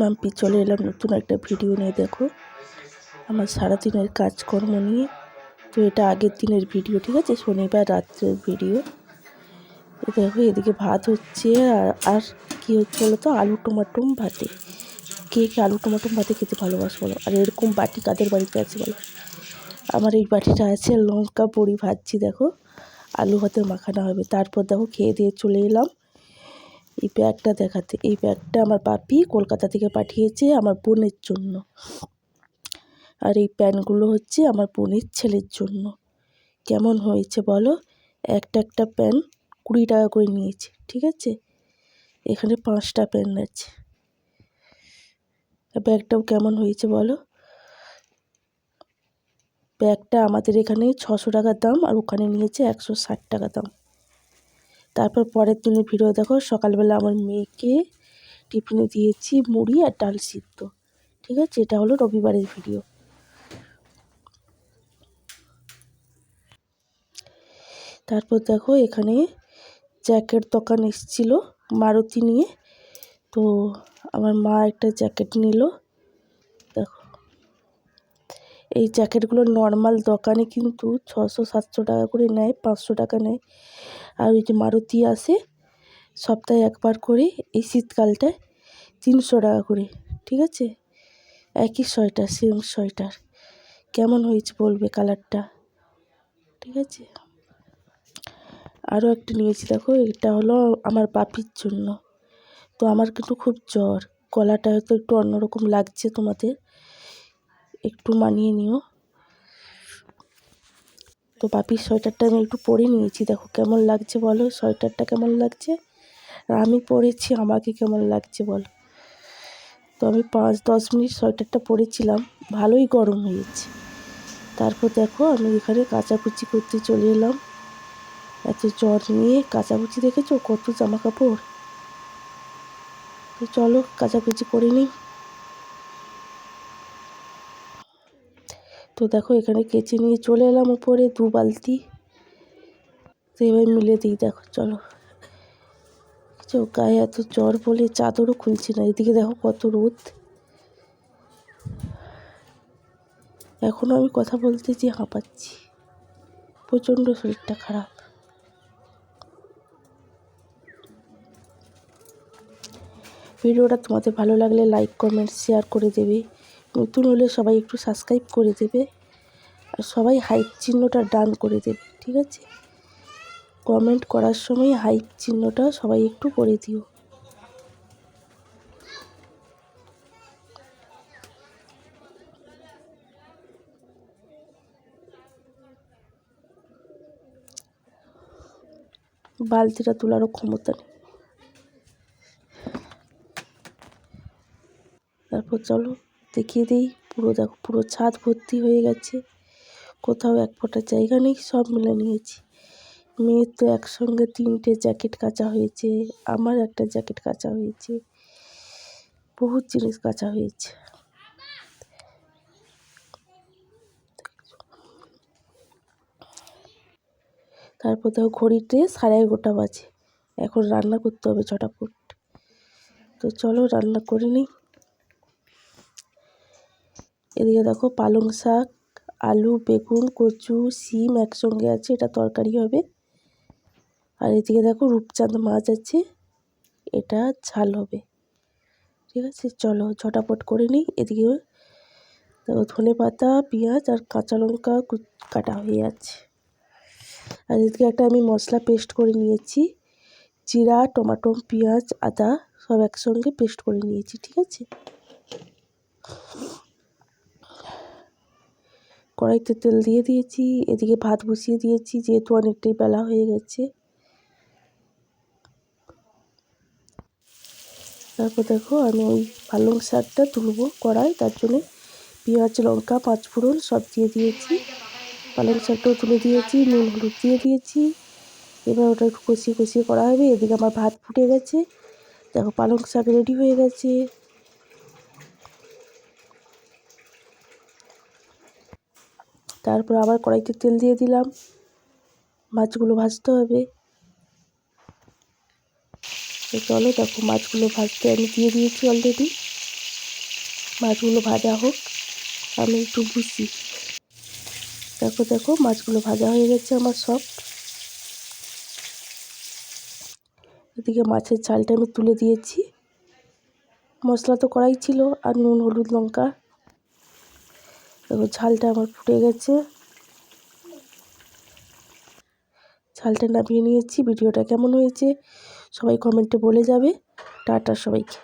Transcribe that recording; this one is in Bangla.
মাম্পি চলে এলাম নতুন একটা ভিডিও নিয়ে। দেখো আমার সারাদিনের কাজকর্ম নিয়ে। তো এটা আগের দিনের ভিডিও, ঠিক আছে, শনিবার রাত্রের ভিডিও। দেখো এদিকে ভাত হচ্ছে আর কি হচ্ছে বলো তো, আলু টমাটম ভাতে। কে কে আলু টমাটম ভাতে খেতে ভালোবাসো বলো? আর এরকম বাটি কাদের বাড়িতে আছে বলো? আমার এই বাটিটা আছে, লঙ্কা বড়ি ভাজছি। দেখো আলু ভাতের মাখানো হবে। তারপর দেখো খেয়ে দিয়ে চলে এলাম এই ব্যাগটা দেখাতে। এই ব্যাগটা আমার বাপি কলকাতা থেকে পাঠিয়েছে আমার বোনের জন্য। আর এই প্যান্টগুলো হচ্ছে আমার বোনের ছেলের জন্য। কেমন হয়েছে বলো? একটা একটা প্যান্ট 20 টাকা করে নিয়েছে, ঠিক আছে। এখানে 5টা প্যান্ট আছে। ব্যাগটাও কেমন হয়েছে বলো? ব্যাগটা আমাদের এখানে 600 টাকা দাম, আর ওখানে নিয়েছে 160 টাকা দাম। তারপর পরের দিনের ভিডিও দেখো। সকালবেলা আমার মেয়েকে টিফিনে দিয়েছি মুড়ি আর ডাল সিদ্ধ, ঠিক আছে। এটা হলো রবিবারের ভিডিও। তারপর দেখো এখানে জ্যাকেট দোকান এসেছিল মারুতি নিয়ে। তো আমার মা একটা জ্যাকেট নিল। দেখো এই জ্যাকেটগুলো নর্মাল দোকানে কিন্তু 600-700 টাকা করে নেয়, 500 টাকা নেয়। আর ওই যে মারুতি আসে সপ্তাহে একবার করে, এই শীতকালটায় 300 টাকা করে, ঠিক আছে। একই সোয়েটার, সেম সোয়েটার। কেমন হয়েছে বলবে কালারটা, ঠিক আছে। আরও একটা নিয়েছি দেখো, এটা হলো আমার বাপির জন্য। তো আমার কিন্তু খুব জ্বর, গলাটা হয়তো একটু অন্যরকম লাগছে তোমাদের, একটু মানিয়ে নিও। তো বাপির সোয়েটারটা আমি একটু পরে নিয়েছি। দেখো কেমন লাগছে বলো, সোয়েটারটা কেমন লাগছে, আর আমি পরেছি আমাকে কেমন লাগছে বলো। তো আমি 5-10 মিনিট সোয়েটারটা পরেছিলাম, ভালোই গরম হয়েছে। তারপর দেখো আমি এখানে কাচাকুচি করতে চলে এলাম। এত জ্বর নিয়ে কাচাকুচি দেখেছো কত জামা কাপড়। তো চলো কাচাকুচি করে নিই। তো দেখো এখানে কেচে নিয়ে চলে এলাম উপরে 2 বালতি। তো এবার মিলে দিই। দেখো চলো, গায়ে এত জ্বর বলে চাদরও খুলছি না। এদিকে দেখো কত রোদ। এখনও আমি কথা বলতে যে হাঁপাচ্ছি, প্রচণ্ড শরীরটা খারাপ। ভিডিওটা তোমাদের ভালো লাগলে লাইক কমেন্ট শেয়ার করে দেবে। নতুন হলে সবাই একটু সাবস্ক্রাইব করে দেবে। আর সবাই হাইপ চিহ্নটা ডান করে দেবে, ঠিক আছে। কমেন্ট করার সময় হাইপ চিহ্নটা সবাই একটু করে দিও। বালতিটা তোলারও ক্ষমতা নেই। তারপর চলো দেখিয়ে দিই। পুরো দেখো, পুরো ছাদ ভর্তি হয়ে গেছে, কোথাও এক ফোঁটা জায়গা নেই, সব মিলে নিয়েছি। মেয়ের তো একসঙ্গে 3টে জ্যাকেট কাচা হয়েছে, আমার একটা জ্যাকেট কাচা হয়েছে, বহুত জিনিস কাচা হয়েছে। তারপর দেখো ঘড়িতে 11:30 বাজে। এখন রান্না করতে হবে ঝটাপট। তো চলো রান্না করে নিই। এদিকে দেখো পালং শাক, আলু, বেগুন, কচু, শিম একসঙ্গে আছে, এটা তরকারি হবে। আর এদিকে দেখো রূপচাঁদ মাছ আছে, এটা ঝাল হবে, ঠিক আছে। চলো ঝটাপট করে নিই। এদিকে দেখো ধনে পাতা, পেঁয়াজ আর কাঁচা লঙ্কা কাটা হয়ে আছে। আর এদিকে একটা আমি মশলা পেস্ট করে নিয়েছি, জিরা, টমাটো, পেঁয়াজ, আদা সব একসঙ্গে পেস্ট করে নিয়েছি, ঠিক আছে। কড়াইতে তেল দিয়ে দিয়েছি। এদিকে ভাত বসিয়ে দিয়েছি, যেহেতু অনেকটাই বেলা হয়ে গেছে। তারপর দেখো আমি ওই পালং শাকটা তুলবো কড়াই, তার জন্যে পেঁয়াজ, লঙ্কা, 5 ফোড়ন সব দিয়ে দিয়েছি। পালং শাকটাও তুলে দিয়েছি, নুন হলুদ দিয়ে দিয়েছি। এবার ওটা একটু কষিয়ে কষিয়ে করা হবে। এদিকে আমার ভাত ফুটে গেছে, দেখো পালং শাক রেডি হয়ে গেছে। তারপর আবার কড়াইতে তেল দিয়ে দিলাম, মাছগুলো ভাজতে হবে। তো চলো দেখো মাছগুলো ভাজতে আমি দিয়ে দিয়েছি অলরেডি। মাছগুলো ভাজা হোক, আমি একটু বুঝি। দেখো দেখো মাছগুলো ভাজা হয়ে গেছে আমার সব। এদিকে মাছের ঝালটা আমি তুলে দিয়েছি। মশলা তো করাই ছিল, আর নুন হলুদ লঙ্কা। দেখো ঝালটা আমার ফুটে গেছে, ঝালটা নামিয়ে নিয়েছি। ভিডিওটা কেমন হয়েছে সবাই কমেন্টে বলে যাবে। টাটা সবাইকে।